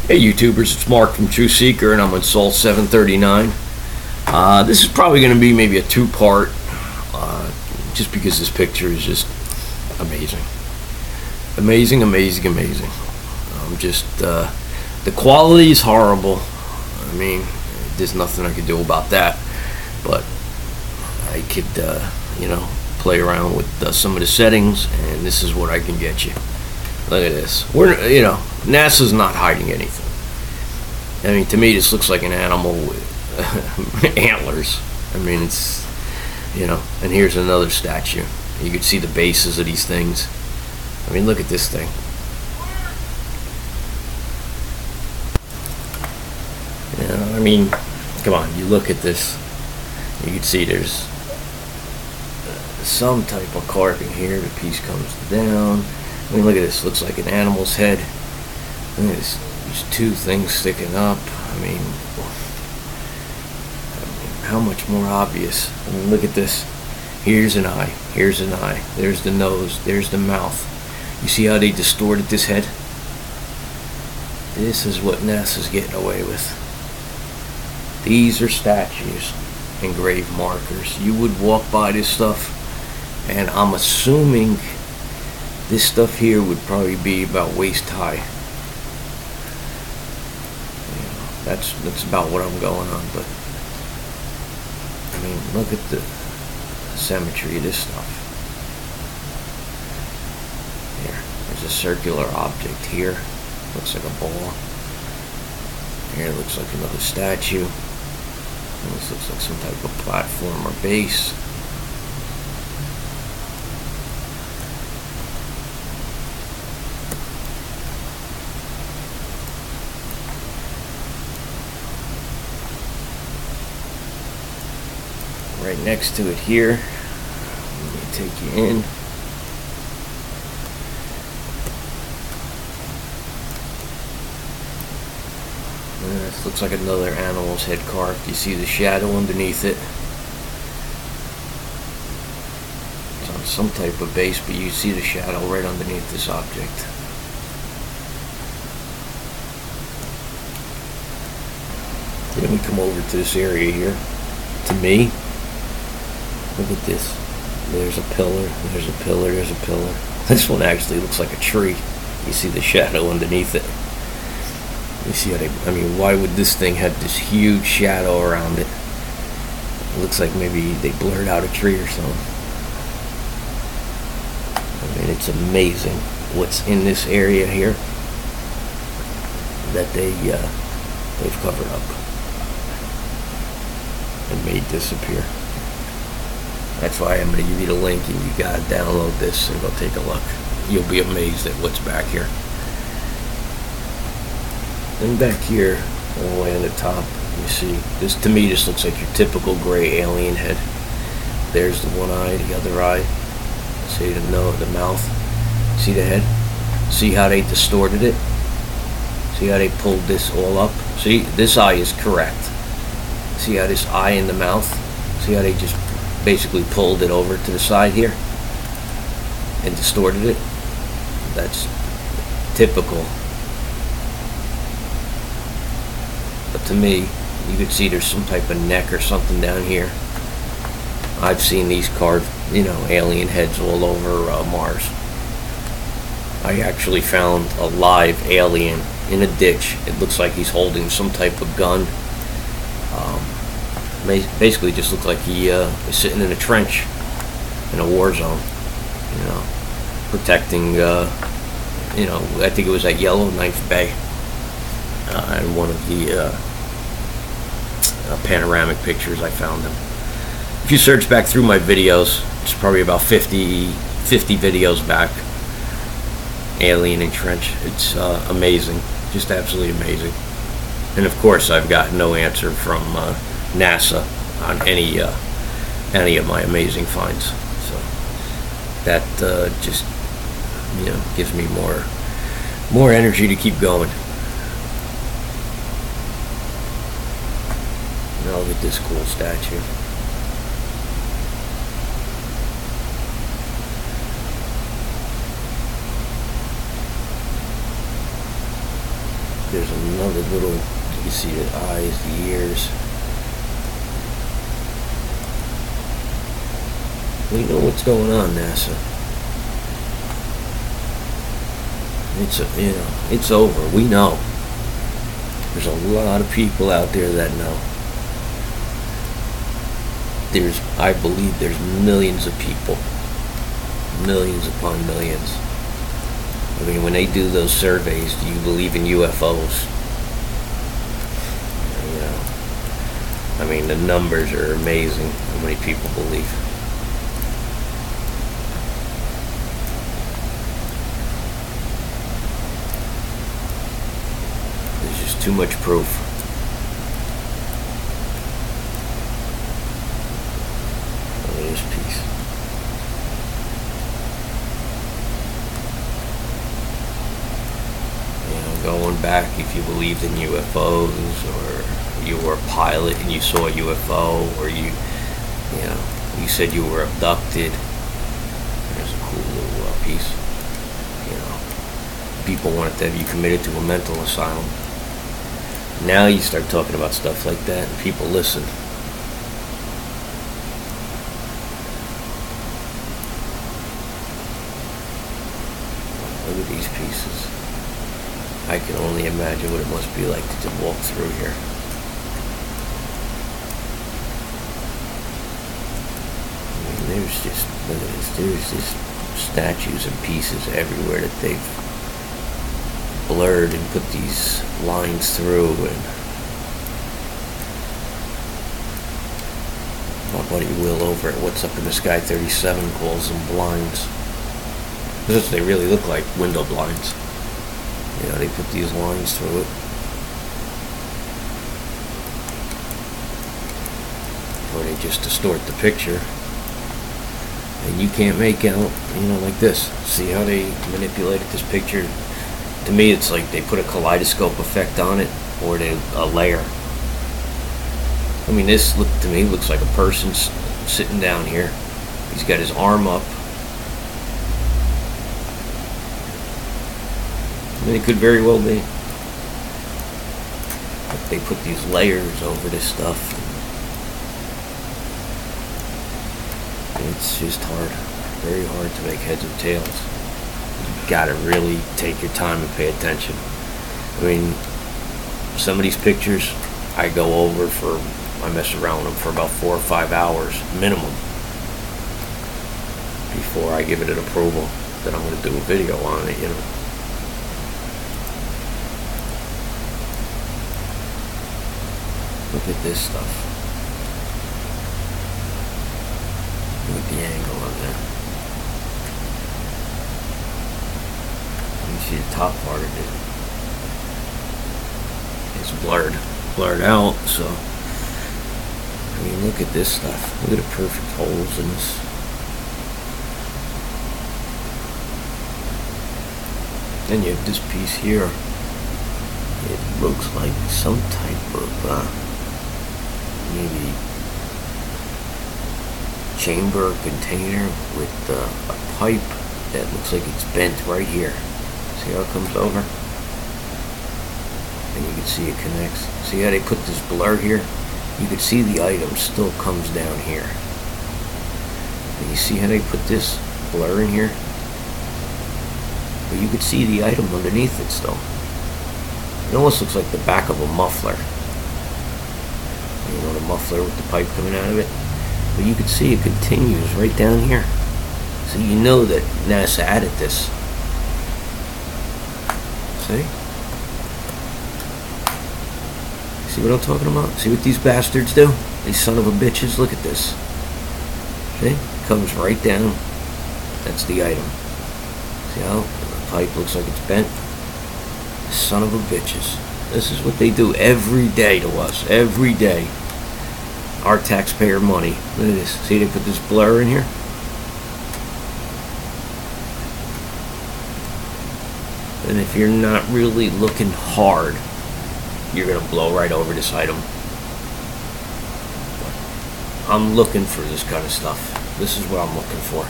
Hey YouTubers, it's Mark from TruthSeeker and I'm on Sol 739. This is probably going to be maybe a two-part, just because this picture is just amazing. Amazing. The quality is horrible. I mean, there's nothing I could do about that, but I could, play around with some of the settings, and this is what I can get you. Look at this. NASA's not hiding anything. I mean, to me, this looks like an animal with antlers. I mean, it's, and here's another statue. You can see the bases of these things. I mean, look at this thing. I mean, come on, you look at this. You can see there's some type of carving here. The piece comes down. I mean, look at this. Looks like an animal's head. Look at this. These two things sticking up. I mean, how much more obvious? I mean, look at this. Here's an eye. Here's an eye. There's the nose. There's the mouth. You see how they distorted this head? This is what NASA's getting away with. These are statues and grave markers. You would walk by this stuff, and I'm assuming this stuff here would probably be about waist high. That's about what I'm going on, but I mean, look at the symmetry of this stuff. Here, there's a circular object here. Looks like a ball. Here looks like another statue. And this looks like some type of platform or base. Right next to it here, let me take you in. This looks like another animal's head carved. You see the shadow underneath it. It's on some type of base, but you see the shadow right underneath this object. Let me come over to this area here. To me, look at this. There's a pillar, there's a pillar, there's a pillar. This one actually looks like a tree. You see the shadow underneath it. You see how why would this thing have this huge shadow around it? It looks like maybe they blurred out a tree or something. I mean, it's amazing what's in this area here that they've covered up and made disappear. That's why I'm going to give you the link, and you got to download this and go take a look. You'll be amazed at what's back here. And back here, all the way on the top, you see, this, to me, this looks like your typical gray alien head. There's the one eye, the other eye. See the nose, the mouth. See the head? See how they distorted it? See how they pulled this all up? See, this eye is correct. See how this eye in the mouth? See how they just basically pulled it over to the side here and distorted it? That's typical. But to me, you could see there's some type of neck or something down here. I've seen these carved, alien heads all over Mars. I actually found a live alien in a ditch. It looks like he's holding some type of gun. Basically just looked like he is sitting in a trench in a war zone, protecting, I think it was at Yellowknife Bay. In one of the panoramic pictures I found them. If you search back through my videos, it's probably about 50 videos back. Alien and trench. It's amazing, just absolutely amazing. And of course, I've got no answer from NASA on any of my amazing finds. So that just gives me more energy to keep going. Now look at this cool statue. There's another little, you can see the eyes, the ears. We know what's going on, NASA. It's over. We know. There's a lot of people out there that know. I believe there's millions of people. Millions upon millions. I mean, when they do those surveys, do you believe in UFOs? You know, I mean, the numbers are amazing, how many people believe. There's just too much proof. Look at this piece. Going back, if you believed in UFOs, or you were a pilot and you saw a UFO, or you said you were abducted. There's a cool little piece. People wanted to have you committed to a mental asylum. Now you start talking about stuff like that, and people listen. Look at these pieces. I can only imagine what it must be like to walk through here. I mean, there's just, look at this, there's just statues and pieces everywhere that they've blurred and put these lines through. And my buddy Will over at What's Up in the Sky 37 calls them blinds. That's what they really look like, window blinds. They put these lines through it. Or they just distort the picture. And you can't make out, like this. See how they manipulated this picture? To me, it's like they put a kaleidoscope effect on it, or a layer. I mean, this to me looks like a person sitting down here. He's got his arm up. I mean, it could very well be. But they put these layers over this stuff. It's just hard. Very hard to make heads or tails. You gotta really take your time and pay attention. I mean, some of these pictures I go over I mess around with them for about 4 or 5 hours minimum before I give it an approval that I'm going to do a video on it, Look at this stuff. Look at the angle on that. You see the top part of it. It's blurred out, so I mean, look at this stuff. Look at the perfect holes in this. Then you have this piece here. It looks like some type of maybe chamber container with a pipe that looks like it's bent right here. See how it comes over? And you can see it connects. See how they put this blur here? You can see the item still comes down here. And you see how they put this blur in here? But you can see the item underneath it still. It almost looks like the back of a muffler. The muffler with the pipe coming out of it. But you can see it continues right down here. So you know that NASA added this. See? See what I'm talking about? See what these bastards do? These son of a bitches, look at this. See? It comes right down. That's the item. See how the pipe looks like it's bent? Son of a bitches. This is what they do every day to us. Every day. Our taxpayer money. Look at this. See, they put this blur in here? And if you're not really looking hard, you're going to blow right over this item. I'm looking for this kind of stuff. This is what I'm looking for.